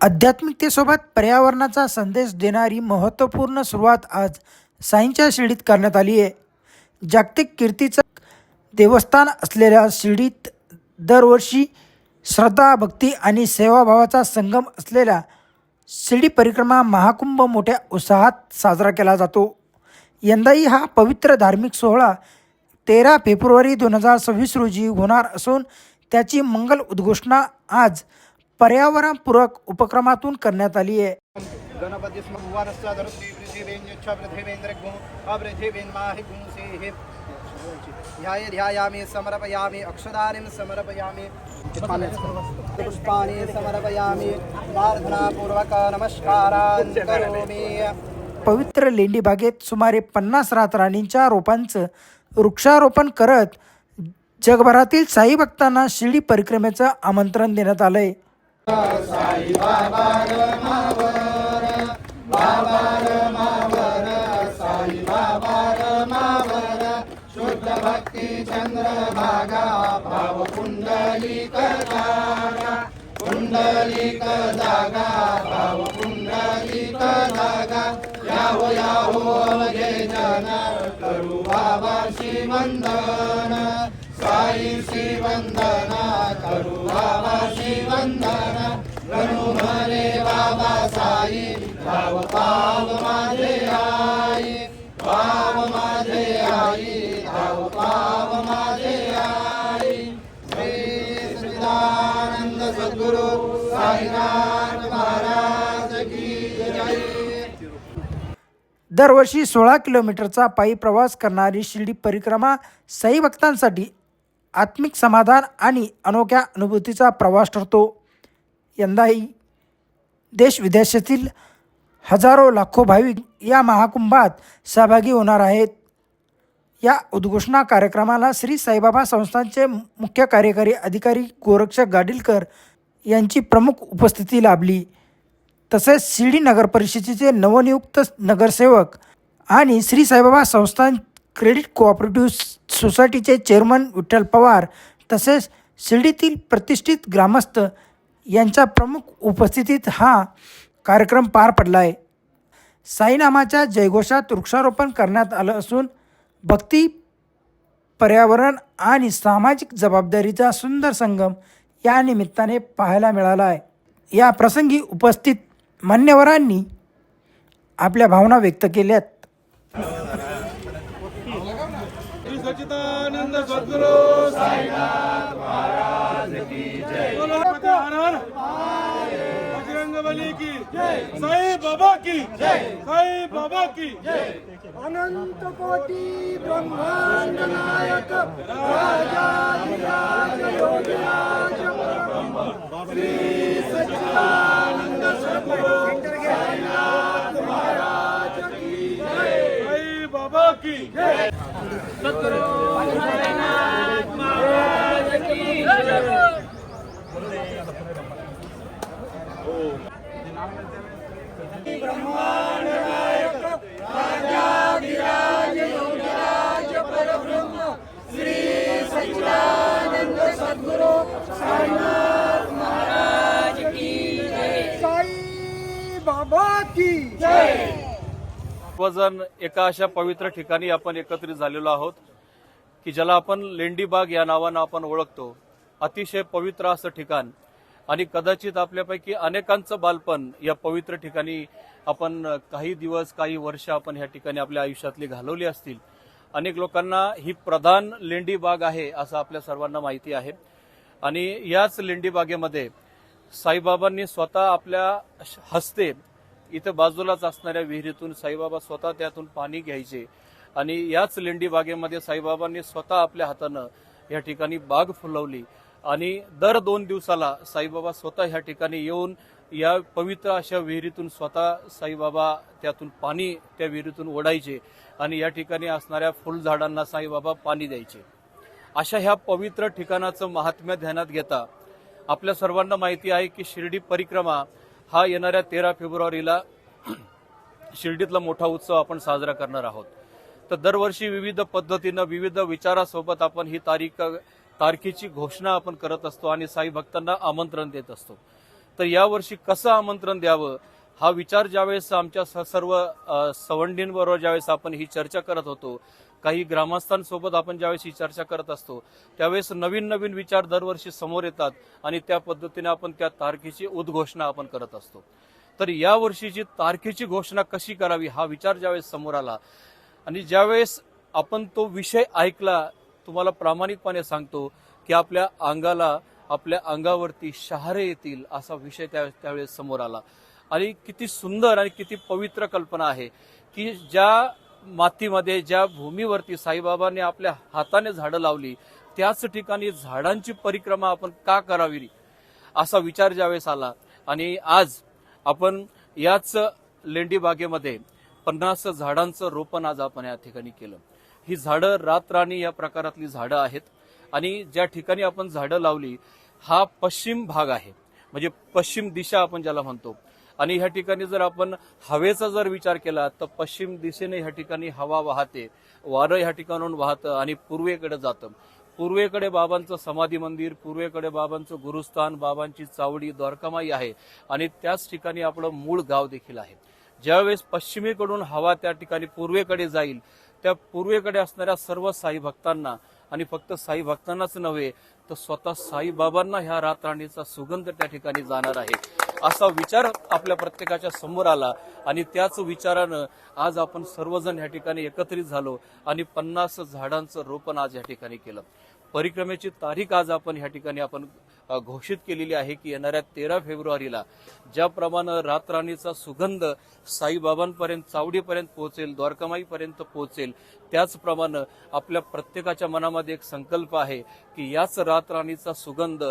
आध्यात्मिकतेसोबत पर्यावरणाचा संदेश देणारी महत्त्वपूर्ण सुरुवात आज साईंच्या शिर्डीत करण्यात आली आहे. जागतिक कीर्तीचं देवस्थान असलेल्या शिर्डीत दरवर्षी श्रद्धा, भक्ती आणि सेवाभावाचा संगम असलेला शिर्डी परिक्रमा महाकुंभ मोठ्या उत्साहात साजरा केला जातो. यंदाही हा पवित्र धार्मिक सोहळा 13 फेब्रुवारी 2026 रोजी होणार असून त्याची मंगल उद्घोषणा आज पर्यावरणपूरक उपक्रमातून करण्यात आली आहे. गणपती ध्यायामि समर्पयामि अक्षदानिं समर्पयामि पुष्पाणि समर्पयामि प्रार्थनापूर्वक नमस्कारान् करोमि. पवित्र लेंडी बागेत सुमारे 50 रातराणींच्या रोपांचं वृक्षारोपण करत जगभरातील साई भक्तांना शिर्डी परिक्रमेचं आमंत्रण देण्यात आलंय. शुद्ध भक्ती चंद्रभागा भाव पुंडलिक जागा पुंडलिक जागा भाव पुंडलिक जागा याहो याहो अवघे जन करू बाबाशी वंदन साईशी वंदन करू बाबाशी वंदन गणू म्हणे बाबा साई भाव पाव माझे आई पाव माझे आई भाव पाव माझे आई. श्री सच्चिदानंद सद्गुरु साईनाथ महाराज की जय. दरवर्षी 16 किलोमीटरचा पायी प्रवास करणारी शिर्डी परिक्रमा साई भक्तांसाठी आत्मिक समाधान आणि अनोख्या अनुभूतीचा प्रवास ठरतो. यंदाही देश विदेशातील हजारो लाखो भाविक या महाकुंभात सहभागी होणार आहेत. या उद्घोषणा कार्यक्रमाला श्री साईबाबा संस्थानचे मुख्य कार्यकारी अधिकारी गोरक्ष गाडीलकर यांची प्रमुख उपस्थिती लाभली. तसेच शिर्डी नगर परिषदेचे नवनियुक्त नगरसेवक आणि श्री साईबाबा संस्थान क्रेडिट कोऑपरेटिव्ह सोसायटीचे चेअरमन विठ्ठल पवार तसेच शिर्डीतील प्रतिष्ठित ग्रामस्थ यांच्या प्रमुख उपस्थितीत हा कार्यक्रम पार पडला आहे. साईनामाच्या जयघोषात वृक्षारोपण करण्यात आलं असून भक्ती, पर्यावरण आणि सामाजिक जबाबदारीचा सुंदर संगम या निमित्ताने पाहायला मिळाला आहे. या प्रसंगी उपस्थित मान्यवरांनी आपल्या भावना व्यक्त केल्यात. सच्चिदानंद सद्गुरु साईनाथ महाराज की जय. बजरंगबली की जय. साई बाबा की जय. साई बाबा की जय. अनंत कोटी ब्रह्मांड नायक राजाधिराज योगीराज परब्रह्म श्री सच्चिदानंद सद्गुरु साईनाथ महाराज की जय. साई बाबा की जय. सद्गुरु साईनाथ महाराज की जय. ब्रह्मांड नायक राजाधिराज योगीराज परब्रह्म श्री सच्चिदानंद सद्गुरु साईनाथ महाराज की जय. साई बाबा की जय. सर्वजण एका अशा पवित्र ठिकाणी आपण एकत्रित झालेलो आहोत की ज्याला आपण लेंडीबाग या नावानं आपण ओळखतो. अतिशय पवित्र असं ठिकाण आणि कदाचित आपल्यापैकी अनेकांचं बालपण या पवित्र ठिकाणी आपण काही दिवस काही वर्ष आपण ह्या ठिकाणी आपल्या आयुष्यातली घालवली असतील. अनेक लोकांना ही प्रधान लेंडीबाग आहे असं आपल्या सर्वांना माहिती आहे. आणि याच लेंडीबागेमध्ये साईबाबांनी स्वतः आपल्या हस्ते इथं बाजूलाच असणाऱ्या विहिरीतून साईबाबा स्वतः त्यातून पाणी घ्यायचे आणि याच लेंडीबागेमध्ये साईबाबांनी स्वतः आपल्या हातानं या ठिकाणी बाग फुलवली आणि दर 2 दिवसाला साईबाबा स्वतः ह्या ठिकाणी येऊन या पवित्र अशा विहिरीतून स्वतः साईबाबा त्यातून पाणी त्या विहिरीतून ओढायचे आणि या ठिकाणी असणाऱ्या फुलझाडांना साईबाबा पाणी द्यायचे. अशा ह्या पवित्र ठिकाणाचं महात्म्य ध्यानात घेता आपल्या सर्वांना माहिती आहे की शिर्डी परिक्रमा हा येणाऱ्या 13 फेब्रुवारीला शिर्डीतला मोठा उत्सव आपण साजरा करणार आहोत. तर दरवर्षी विविध पद्धतीनं विविध विचारासोबत आपण ही तारखेची घोषणा आपण करत असतो आणि साई भक्तांना आमंत्रण देत असतो. तर यावर्षी कसं आमंत्रण द्यावं हा विचार ज्यावेळेस आमच्या सर्व सवंडींबरोबर ज्यावेळेस आपण ही चर्चा करत होतो, काही ग्रामस्थांसोबत आपण ज्यावेळेस ही चर्चा करत असतो त्यावेळेस नवीन नवीन विचार दरवर्षी समोर येतात आणि त्या पद्धतीने आपण त्या तारखेची उद्घोषणा आपण करत असतो. तर या वर्षीची तारखेची घोषणा कशी करावी हा विचार ज्यावेळेस समोर आला आणि ज्यावेळेस आपण तो विषय ऐकला, तुम्हाला प्रामाणिकपणे सांगतो की आपल्या अंगावरती शहारे येतील असा विषय त्यावेळेस समोर आला. आणि किती सुंदर आणि किती पवित्र कल्पना आहे की ज्या मातीमध्ये, ज्या भूमीवरती साईबाबांनी आपल्या हाताने झाडं लावली त्याच ठिकाणी झाडांची परिक्रमा आपण का करावी असा विचार ज्यावेळेस आला. आणि आज आपण याच लेंडी बागेमध्ये 50 झाडांचं रोपण आज आपण या ठिकाणी केलं. ही झाडं रातराणी या प्रकारातली झाडं आहेत आणि ज्या ठिकाणी आपण झाडं लावली हा पश्चिम भाग आहे, म्हणजे पश्चिम दिशा आपण ज्याला म्हणतो. आणि ह्या ठिकाणी जर आपण हवेचा जर विचार केला तर पश्चिम दिशेने ह्या ठिकाणी हवा वाहते, वारं ह्या ठिकाणून वाहतं आणि पूर्वेकडे जातं. पूर्वेकडे बाबांचं समाधी मंदिर, पूर्वेकडे बाबांचं गुरुस्थान, बाबांची चावडी द्वारकामाई आहे आणि त्याच ठिकाणी आपलं मूळ गाव देखील आहे. ज्यावेळेस पश्चिमेकडून हवा त्या ठिकाणी पूर्वेकडे जाईल, त्या पूर्वेकडे असणाऱ्या सर्व साई भक्तांना आणि फक्त साई भक्तांनाच नव्हे तर स्वतः साईबाबांना ह्या रातराणीचा सुगंध त्या ठिकाणी जाणार आहे असा विचार आपल्या प्रत्येकाच्या समोर आला. आणि त्याच विचारानं आज आपण सर्वजण ह्या ठिकाणी एकत्रित झालो आणि 50 झाडांचं रोपण आज या ठिकाणी केलं. परिक्रमेची तारीख आज आपण ह्या ठिकाणी आपण घोषित केलेली आहे की येणाऱ्या 13 फेब्रुवारीला ज्याप्रमाणे रातराणीचा सुगंध साईबाबांपर्यंत, चावडीपर्यंत पोहोचेल, द्वारकामाईपर्यंत पोहोचेल, त्याचप्रमाणे आपल्या प्रत्येकाच्या मनामध्ये एक संकल्प आहे की याच रातराणीचा सुगंध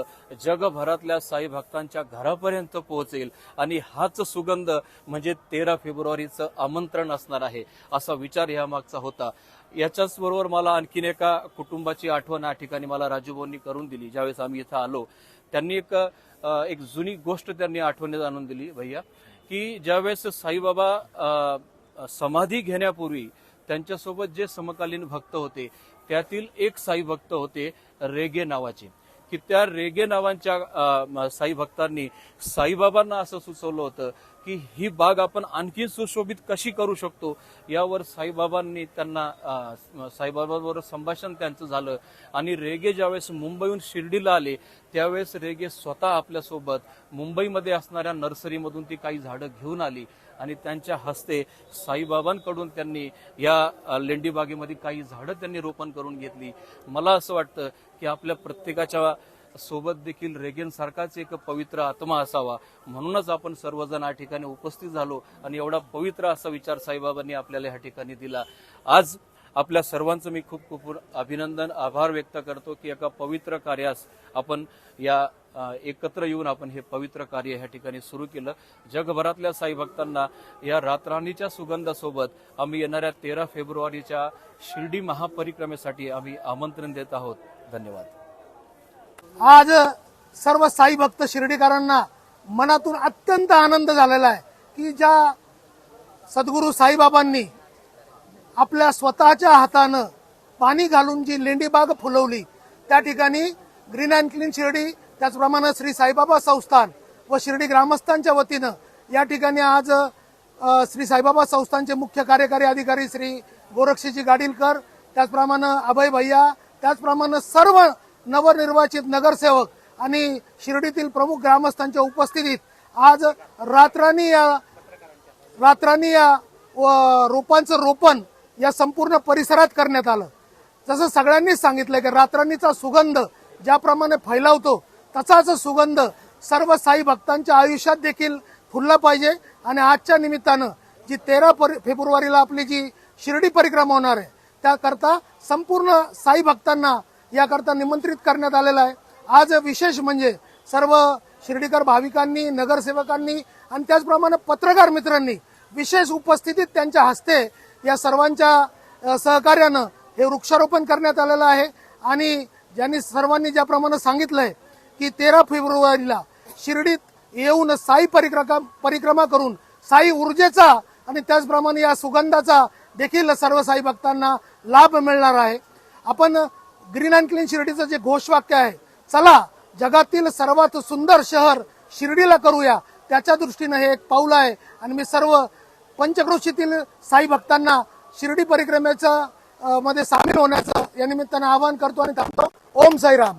जगभरातल्या साई भक्तांच्या घरापर्यंत पोहोचेल आणि हाच सुगंध म्हणजे 13 फेब्रुवारीचं आमंत्रण असणार आहे असा विचार यामागचा होता. याच्याच बरोबर मला आणखीन एका कुटुंबाची आठवण या ठिकाणी मला राजूभाऊंनी करून दिली. ज्यावेळेस आम्ही इथं आलो त्यांनी एक जुनी गोष्ट त्यांनी आठवणीत आणून दिली भैया, की ज्यावेळेस साईबाबा समाधी घेण्यापूर्वी त्यांच्यासोबत जे समकालीन भक्त होते त्यातील एक साई भक्त होते रेगे नावाचे, की त्या रेगे नावांच्या साई भक्तांनी साईबाबांना असं सुचवलं होतं की ही बाग आपण आणखी सुशोभित कशी करू शकतो. यावर साईबाबांनी त्यांना साईबाबांबरोबर संभाषण त्यांचं झालं आणि रेगे ज्यावेळेस मुंबईहून शिर्डीला आले त्यावेळेस रेगे स्वतः आपल्यासोबत मुंबईमध्ये असणाऱ्या नर्सरीमधून ती काही झाडं घेऊन आली आणि त्यांच्या हस्ते साईबाबांकडून त्यांनी या लेंडी बागेमध्ये काही झाडं त्यांनी रोपण करून घेतली. मला असं वाटतं की आपल्या प्रत्येकाच्या सोबत देखील रेगेंसारखाच एक पवित्र आत्मा असावा, म्हणूनच आपण सर्वजण या ठिकाणी उपस्थित झालो आणि एवढा पवित्र असा विचार साईबाबांनी आपल्याला या ठिकाणी दिला. आज आपल्या सर्वांचं मी खूप खूप अभिनंदन, आभार व्यक्त करतो की एका पवित्र कार्यास आपण या एकत्र येऊन आपण हे पवित्र कार्य ह्या ठिकाणी सुरू केलं. जगभरातल्या साई भक्तांना या रातराणीच्या सुगंधासोबत आम्ही येणाऱ्या 13 फेब्रुवारीच्या शिर्डी महापरिक्रमेसाठी आम्ही आमंत्रण देत आहोत. धन्यवाद. आज सर्व साई भक्त शिर्डीकरांना मनातून अत्यंत आनंद झालेला आहे की ज्या सद्गुरू साईबाबांनी आपल्या स्वतःच्या हातानं पाणी घालून जी लेंडीबाग फुलवली त्या ठिकाणी ग्रीन अँड क्लीन शिर्डी, त्याचप्रमाणे श्री साईबाबा संस्थान व शिर्डी ग्रामस्थांच्या वतीनं या ठिकाणी आज श्री साईबाबा संस्थानचे मुख्य कार्यकारी अधिकारी श्री गोरक्षजी गाडीलकर, त्याचप्रमाणे अभय भैया, त्याचप्रमाणे सर्व नवनिर्वाचित नगरसेवक आणि शिर्डीतील प्रमुख ग्रामस्थांच्या उपस्थितीत आज रातराणी या रोपांचं रोपण या संपूर्ण परिसरात करण्यात आलं. जसं सगळ्यांनीच सांगितलंय की रातराणीचा सुगंध ज्याप्रमाणे फैलावतो तसाच सुगंध सर्व साई भक्तांच्या आयुष्यात देखील फुलला पाहिजे. आणि आजच्या निमित्तानं जी 13 फेब्रुवारीला आपली जी शिर्डी परिक्रमा होणार आहे त्याकरता संपूर्ण साई भक्तांना याकरता निमंत्रित करण्यात आलेलं आहे. आज विशेष म्हणजे सर्व शिर्डीकर भाविकांनी, नगरसेवकांनी आणि त्याचप्रमाणे पत्रकार मित्रांनी विशेष उपस्थितीत त्यांच्या हस्ते या सर्वांच्या सहकार्यानं हे वृक्षारोपण करण्यात आलेलं आहे. आणि ज्यांनी सर्वांनी ज्याप्रमाणे सांगितलंय की 13 फेब्रुवारीला शिर्डीत येऊन साई परिक्रमा करून साई ऊर्जेचा आणि त्याचप्रमाणे या सुगंधाचा देखील सर्व साई भक्तांना लाभ मिळणार आहे. आपण ग्रीन अँड क्लीन शिर्डीचं जे घोषवाक्य आहे, चला जगातील सर्वात सुंदर शहर शिर्डीला करूया, त्याच्या दृष्टीनं हे एक पाऊल आहे. आणि मी सर्व पंचक्रोशीतील साई भक्तांना शिर्डी परिक्रमेचं मध्ये सामील होण्याचं या निमित्तानं आवाहन करतो आणि थांबतो. ओम साईराम.